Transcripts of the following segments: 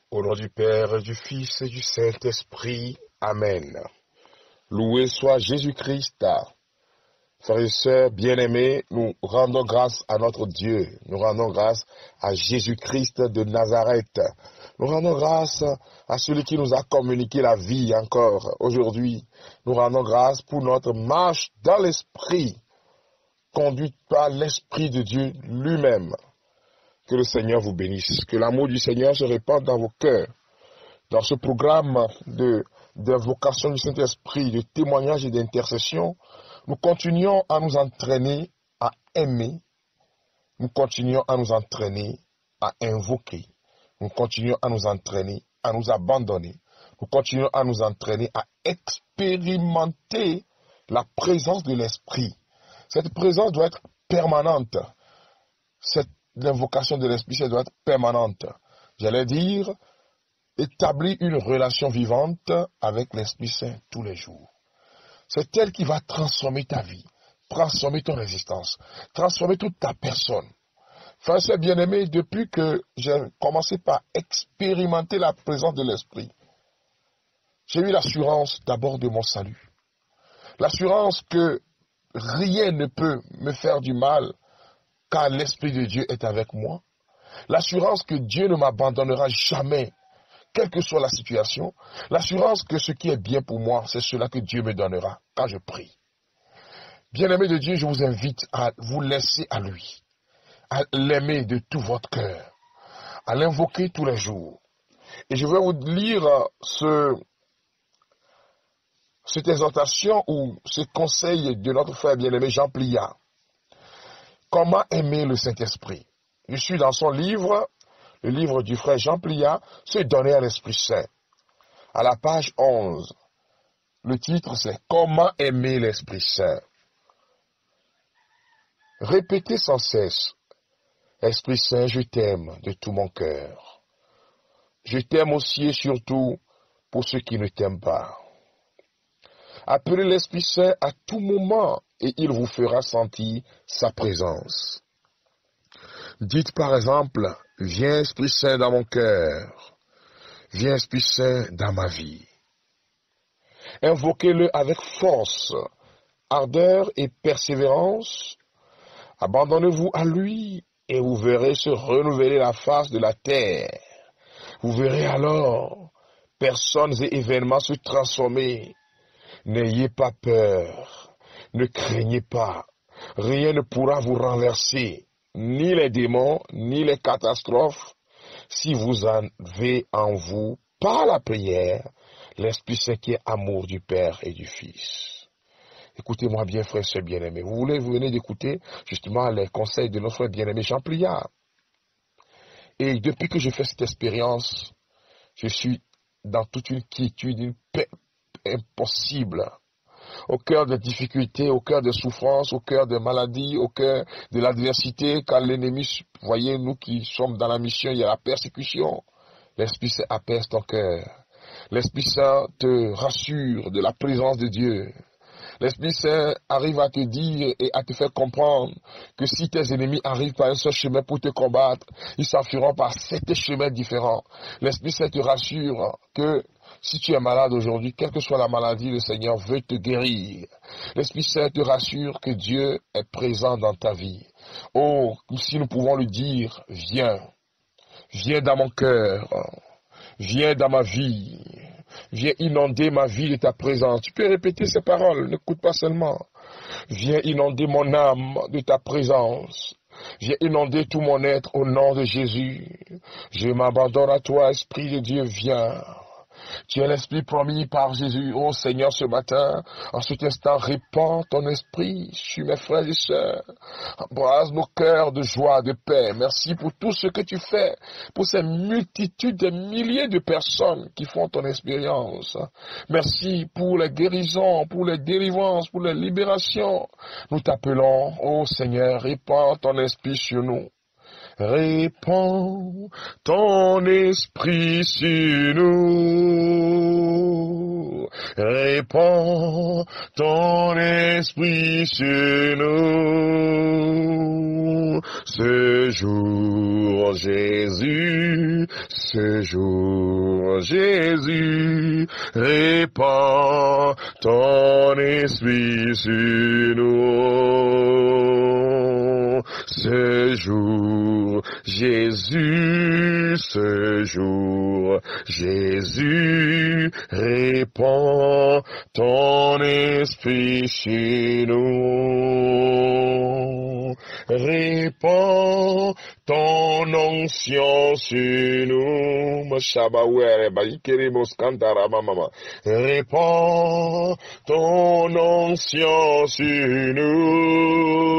Au nom du Père, du Fils et du Saint-Esprit. Amen. Loué soit Jésus-Christ. Frères et sœurs bien-aimés, nous rendons grâce à notre Dieu. Nous rendons grâce à Jésus-Christ de Nazareth. Nous rendons grâce à celui qui nous a communiqué la vie encore aujourd'hui. Nous rendons grâce pour notre marche dans l'Esprit, conduite par l'Esprit de Dieu lui-même. Que le Seigneur vous bénisse. Que l'amour du Seigneur se répande dans vos cœurs. Dans ce programme d'invocation du Saint-Esprit, de témoignage et d'intercession, nous continuons à nous entraîner à aimer. Nous continuons à nous entraîner à invoquer. Nous continuons à nous entraîner à nous abandonner. Nous continuons à nous entraîner à expérimenter la présence de l'Esprit. Cette présence doit être permanente. L'invocation de l'Esprit, ça doit être permanente. J'allais dire, établir une relation vivante avec l'Esprit Saint tous les jours. C'est elle qui va transformer ta vie, transformer ton existence, transformer toute ta personne. Frères et sœurs bien-aimés, depuis que j'ai commencé par expérimenter la présence de l'Esprit, j'ai eu l'assurance d'abord de mon salut. L'assurance que rien ne peut me faire du mal, car l'Esprit de Dieu est avec moi. L'assurance que Dieu ne m'abandonnera jamais, quelle que soit la situation. L'assurance que ce qui est bien pour moi, c'est cela que Dieu me donnera quand je prie. Bien-aimés de Dieu, je vous invite à vous laisser à lui, à l'aimer de tout votre cœur, à l'invoquer tous les jours. Et je vais vous lire cette exhortation ou ce conseil de notre frère bien-aimé Jean Pliat. Comment aimer le Saint-Esprit? Je suis dans son livre, le livre du frère Jean Pliat, Se donner à l'Esprit Saint. À la page 11, le titre c'est Comment aimer l'Esprit Saint? Répétez sans cesse, Esprit Saint, je t'aime de tout mon cœur. Je t'aime aussi et surtout pour ceux qui ne t'aiment pas. Appelez l'Esprit Saint à tout moment et il vous fera sentir sa présence. Dites par exemple, viens Esprit Saint dans mon cœur, viens Esprit Saint dans ma vie. Invoquez-le avec force, ardeur et persévérance. Abandonnez-vous à lui et vous verrez se renouveler la face de la terre. Vous verrez alors personnes et événements se transformer. N'ayez pas peur, ne craignez pas, rien ne pourra vous renverser, ni les démons, ni les catastrophes, si vous avez en vous, par la prière, l'Esprit Saint qui est amour du Père et du Fils. Écoutez-moi bien, frères et sœurs bien-aimés. Vous venez d'écouter justement les conseils de notre frère bien-aimé Jean Pliat. Et depuis que je fais cette expérience, je suis dans toute une quiétude, une paix impossible, au cœur des difficultés, au cœur des souffrances, au cœur des maladies, au cœur de l'adversité, quand l'ennemi, voyez, nous qui sommes dans la mission, il y a la persécution. L'Esprit Saint apaise ton cœur. L'Esprit Saint te rassure de la présence de Dieu. L'Esprit Saint arrive à te dire et à te faire comprendre que si tes ennemis arrivent par un seul chemin pour te combattre, ils s'enfuiront par 7 chemins différents. L'Esprit Saint te rassure que si tu es malade aujourd'hui, quelle que soit la maladie, le Seigneur veut te guérir. L'Esprit Saint te rassure que Dieu est présent dans ta vie. Oh, si nous pouvons le dire, viens. Viens dans mon cœur. Viens dans ma vie. Viens inonder ma vie de ta présence. Tu peux répéter ces paroles, n'écoute pas seulement. Viens inonder mon âme de ta présence. Viens inonder tout mon être au nom de Jésus. Je m'abandonne à toi, Esprit de Dieu, viens. Tu es l'Esprit promis par Jésus. Oh Seigneur, ce matin, en cet instant, répands ton esprit sur mes frères et sœurs. Embrase nos cœurs de joie, de paix. Merci pour tout ce que tu fais, pour ces multitudes de milliers de personnes qui font ton expérience. Merci pour les guérisons, pour les délivrances, pour les libérations. Nous t'appelons, oh Seigneur, répands ton esprit sur nous. Répands ton esprit sur nous. Répands ton esprit sur nous. Ce jour, Jésus Ce jour, Jésus, répand ton esprit sur nous. Ce jour, Jésus, ce jour, Jésus, répand ton esprit chez nous. Répand ton onction sur nous. Répand ton onction sur nous.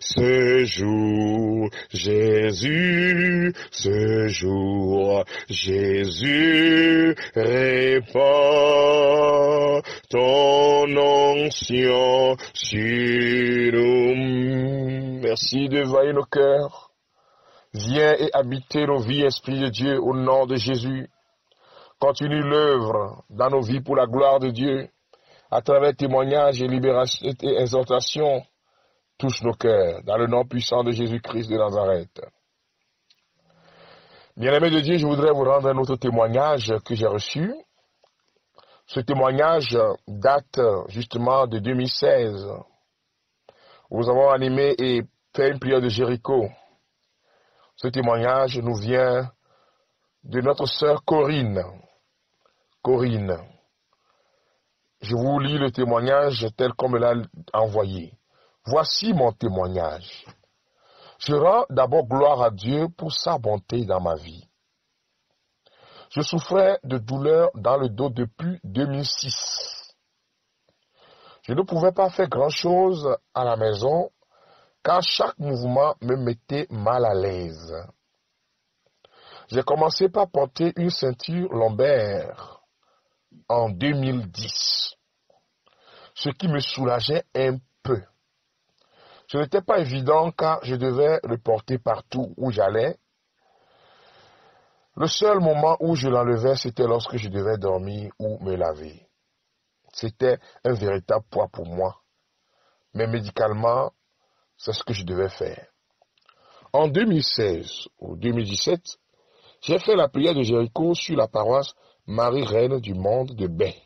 Ce jour, Jésus, ce jour, Jésus, répand ton onction sur nous. Merci de veiller nos cœurs. Viens et habiter nos vies, Esprit de Dieu, au nom de Jésus. Continue l'œuvre dans nos vies pour la gloire de Dieu. À travers témoignages et libération et exhortations, touche nos cœurs, dans le nom puissant de Jésus-Christ de Nazareth. Bien-aimés de Dieu, je voudrais vous rendre un autre témoignage que j'ai reçu. Ce témoignage date justement de 2016. Nous avons animé et fait une prière de Jéricho. Ce témoignage nous vient de notre sœur Corinne. Corinne. Je vous lis le témoignage tel qu'on me l'a envoyé. Voici mon témoignage. Je rends d'abord gloire à Dieu pour sa bonté dans ma vie. Je souffrais de douleurs dans le dos depuis 2006. Je ne pouvais pas faire grand-chose à la maison car chaque mouvement me mettait mal à l'aise. J'ai commencé par porter une ceinture lombaire en 2010, ce qui me soulageait un peu. Ce n'était pas évident car je devais le porter partout où j'allais. Le seul moment où je l'enlevais, c'était lorsque je devais dormir ou me laver. C'était un véritable poids pour moi. Mais médicalement, c'est ce que je devais faire. En 2016 ou 2017, j'ai fait la prière de Jéricho sur la paroisse Marie-Reine du Monde de Baie.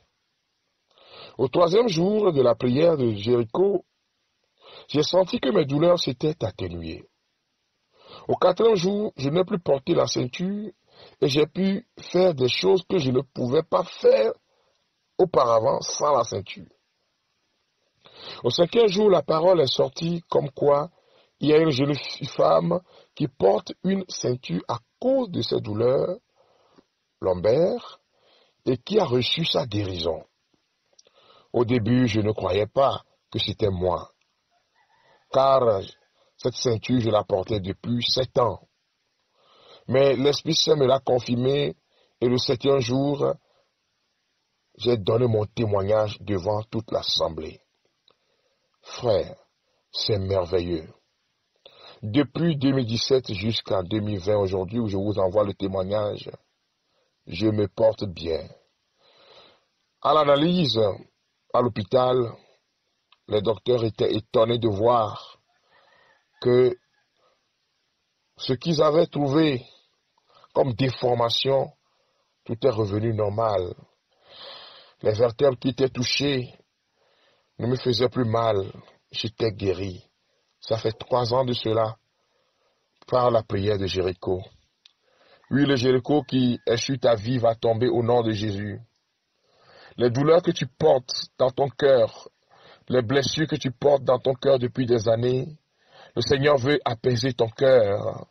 Au troisième jour de la prière de Jéricho, j'ai senti que mes douleurs s'étaient atténuées. Au quatrième jour, je n'ai plus porté la ceinture et j'ai pu faire des choses que je ne pouvais pas faire auparavant sans la ceinture. Au cinquième jour, la parole est sortie comme quoi il y a une jeune femme qui porte une ceinture à cause de ses douleurs lombaires et qui a reçu sa guérison. Au début, je ne croyais pas que c'était moi, car cette ceinture, je la portais depuis 7 ans. Mais l'Esprit Saint me l'a confirmé et le 7e jour, j'ai donné mon témoignage devant toute l'assemblée. Frère, c'est merveilleux. Depuis 2017 jusqu'en 2020, aujourd'hui où je vous envoie le témoignage, je me porte bien. À l'analyse, à l'hôpital, les docteurs étaient étonnés de voir que ce qu'ils avaient trouvé comme déformation, tout est revenu normal. Les vertèbres qui étaient touchées ne me faisaient plus mal. J'étais guéri. Ça fait 3 ans de cela, par la prière de Jéricho. Oui, le Jéricho qui est sur ta vie va tomber au nom de Jésus. Les douleurs que tu portes dans ton cœur, les blessures que tu portes dans ton cœur depuis des années, le Seigneur veut apaiser ton cœur.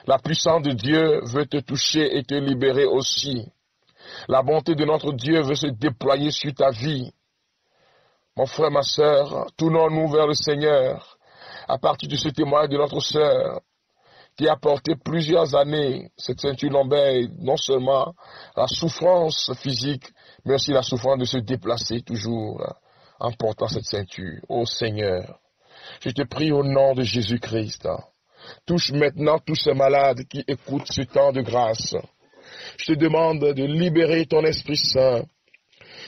La puissance de Dieu veut te toucher et te libérer aussi. La bonté de notre Dieu veut se déployer sur ta vie. Mon frère, ma sœur, tournons-nous vers le Seigneur à partir de ce témoignage de notre sœur qui a porté plusieurs années cette ceinture lombaire, non seulement la souffrance physique, mais aussi la souffrance de se déplacer toujours en portant cette ceinture. Ô Seigneur, je te prie au nom de Jésus-Christ, touche maintenant tous ces malades qui écoutent ce temps de grâce. Je te demande de libérer ton Esprit Saint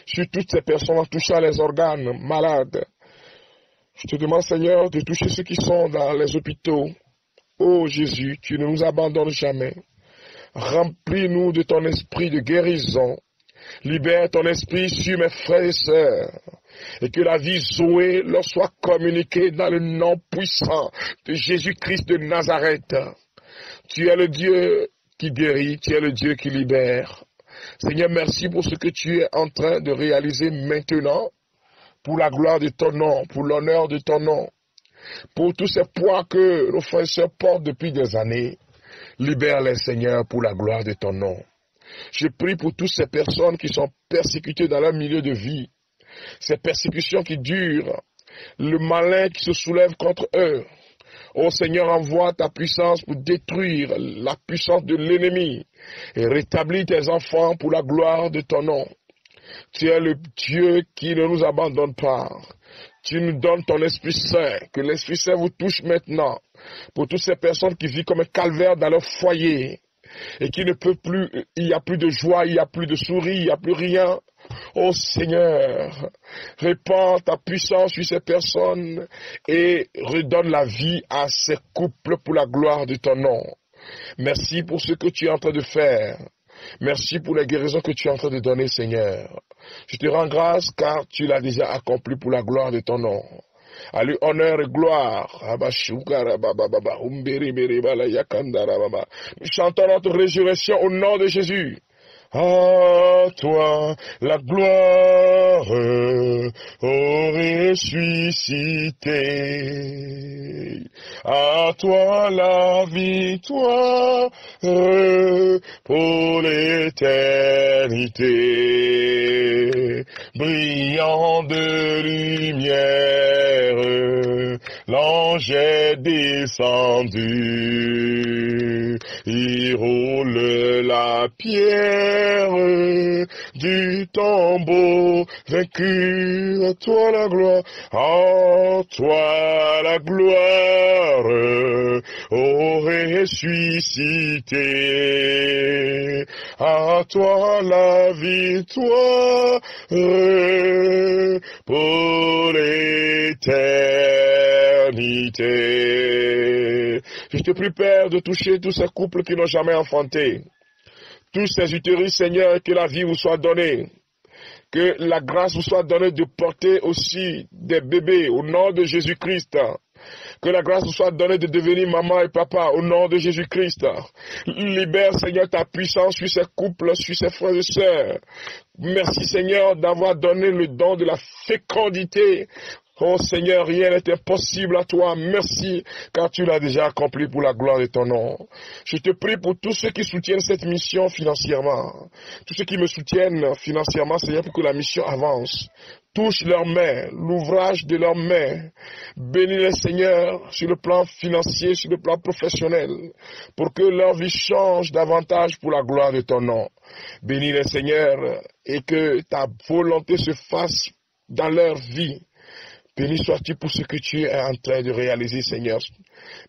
sur toutes ces personnes touchant les organes malades. Je te demande, Seigneur, de toucher ceux qui sont dans les hôpitaux. Oh Jésus, tu ne nous abandonnes jamais. Remplis-nous de ton esprit de guérison. Libère ton esprit sur mes frères et sœurs. Et que la vie Zoé leur soit communiquée dans le nom puissant de Jésus-Christ de Nazareth. Tu es le Dieu qui guérit, tu es le Dieu qui libère. Seigneur, merci pour ce que tu es en train de réaliser maintenant, pour la gloire de ton nom, pour l'honneur de ton nom, pour tous ces poids que nos frères et sœurs portent depuis des années. Libère-les, Seigneur, pour la gloire de ton nom. Je prie pour toutes ces personnes qui sont persécutées dans leur milieu de vie, ces persécutions qui durent, le malin qui se soulève contre eux. Ô Seigneur, envoie ta puissance pour détruire la puissance de l'ennemi et rétablir tes enfants pour la gloire de ton nom. Tu es le Dieu qui ne nous abandonne pas. Tu nous donnes ton Esprit Saint, que l'Esprit Saint vous touche maintenant pour toutes ces personnes qui vivent comme un calvaire dans leur foyer et qui ne peuvent plus, il n'y a plus de joie, il n'y a plus de souris, il n'y a plus rien. Ô Seigneur, répands ta puissance sur ces personnes et redonne la vie à ces couples pour la gloire de ton nom. Merci pour ce que tu es en train de faire. Merci pour les guérisons que tu es en train de donner, Seigneur. Je te rends grâce car tu l'as déjà accompli pour la gloire de ton nom. À lui honneur et gloire. Nous chantons notre résurrection au nom de Jésus. À toi la gloire, ô ressuscité. À toi la victoire pour l'éternité. Brillant de lumière, l'ange est descendu. Il roule la pierre du tombeau vaincu. À toi la gloire, à toi la gloire, ô ressuscité. À toi la victoire pour l'éternité. Je te prie, Père, de toucher tous ces couples qui n'ont jamais enfanté. Tous ces utérus, Seigneur, que la vie vous soit donnée. Que la grâce vous soit donnée de porter aussi des bébés au nom de Jésus-Christ. Que la grâce vous soit donnée de devenir maman et papa au nom de Jésus-Christ. Libère, Seigneur, ta puissance sur ces couples, sur ces frères et sœurs. Merci, Seigneur, d'avoir donné le don de la fécondité. Oh Seigneur, rien n'est impossible à toi. Merci, car tu l'as déjà accompli pour la gloire de ton nom. Je te prie pour tous ceux qui soutiennent cette mission financièrement. Tous ceux qui me soutiennent financièrement, Seigneur, pour que la mission avance. Touche leurs mains, l'ouvrage de leurs mains. Bénis les Seigneur sur le plan financier, sur le plan professionnel, pour que leur vie change davantage pour la gloire de ton nom. Bénis les Seigneur et que ta volonté se fasse dans leur vie. Béni sois-tu pour ce que tu es en train de réaliser, Seigneur.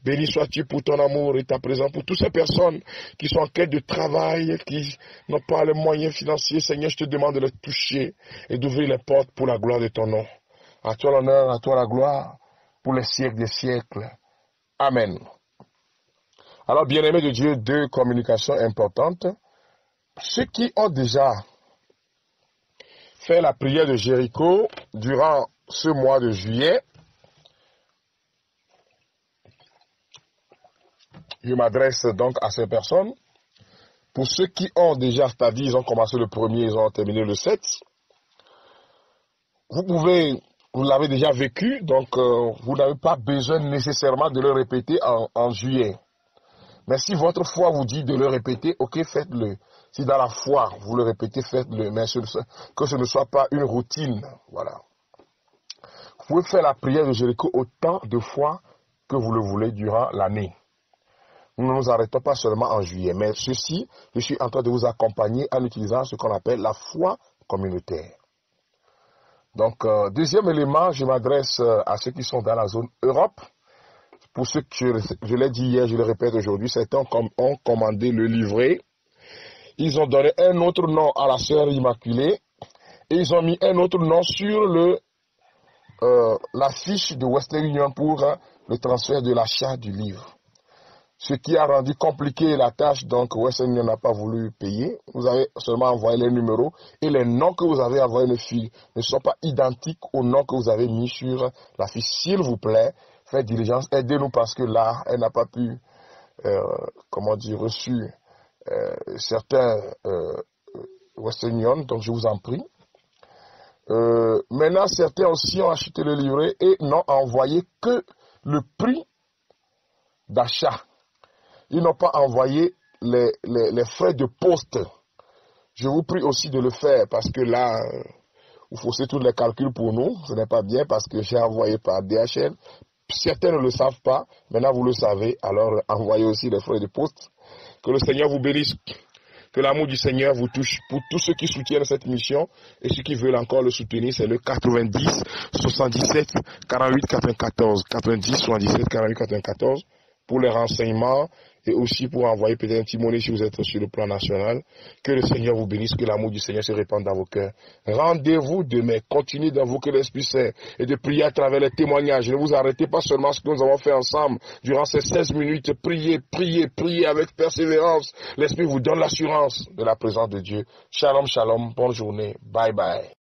Béni sois-tu pour ton amour et ta présence, pour toutes ces personnes qui sont en quête de travail, qui n'ont pas les moyens financiers. Seigneur, je te demande de les toucher et d'ouvrir les portes pour la gloire de ton nom. À toi l'honneur, à toi la gloire, pour les siècles des siècles. Amen. Alors, bien-aimés de Dieu, deux communications importantes. Ceux qui ont déjà fait la prière de Jéricho durant ce mois de juillet, je m'adresse donc à ces personnes. Pour ceux qui ont déjà, c'est-à-dire ils ont commencé le 1er, ils ont terminé le 7, vous l'avez déjà vécu, donc vous n'avez pas besoin nécessairement de le répéter en juillet. Mais si votre foi vous dit de le répéter, ok, faites-le. Si dans la foi vous le répétez, faites-le, mais que ce ne soit pas une routine, voilà. Vous pouvez faire la prière de Jéricho autant de fois que vous le voulez durant l'année. Nous ne nous arrêtons pas seulement en juillet, mais ceci, je suis en train de vous accompagner en utilisant ce qu'on appelle la foi communautaire. Donc, deuxième élément, je m'adresse à ceux qui sont dans la zone Europe. Pour ceux que je l'ai dit hier, je le répète aujourd'hui, certains ont commandé le livret. Ils ont donné un autre nom à la sœur Immaculée et ils ont mis un autre nom sur la fiche de Western Union pour le transfert de l'achat du livre. Ce qui a rendu compliqué la tâche, donc Western Union n'a pas voulu payer. Vous avez seulement envoyé les numéros et les noms que vous avez envoyés ne sont pas identiques aux noms que vous avez mis sur la fiche. S'il vous plaît, faites diligence, aidez-nous parce que là, elle n'a pas pu, reçu certains Western Union, donc je vous en prie. Maintenant, certains aussi ont acheté le livret et n'ont envoyé que le prix d'achat. Ils n'ont pas envoyé les frais de poste. Je vous prie aussi de le faire parce que là, vous faussez tous les calculs pour nous. Ce n'est pas bien parce que j'ai envoyé par DHL. Certains ne le savent pas. Maintenant, vous le savez. Alors, envoyez aussi les frais de poste. Que le Seigneur vous bénisse. Que l'amour du Seigneur vous touche. Pour tous ceux qui soutiennent cette mission et ceux qui veulent encore le soutenir, c'est le 90 77 48 94. 90 77 48 94 pour les renseignements et aussi pour envoyer peut-être un petit monnaie si vous êtes sur le plan national. Que le Seigneur vous bénisse, que l'amour du Seigneur se répande dans vos cœurs. Rendez-vous demain, continuez d'invoquer l'Esprit Saint et de prier à travers les témoignages. Ne vous arrêtez pas seulement à ce que nous avons fait ensemble durant ces 16 minutes. Priez, priez, priez avec persévérance. L'Esprit vous donne l'assurance de la présence de Dieu. Shalom, shalom, bonne journée, bye bye.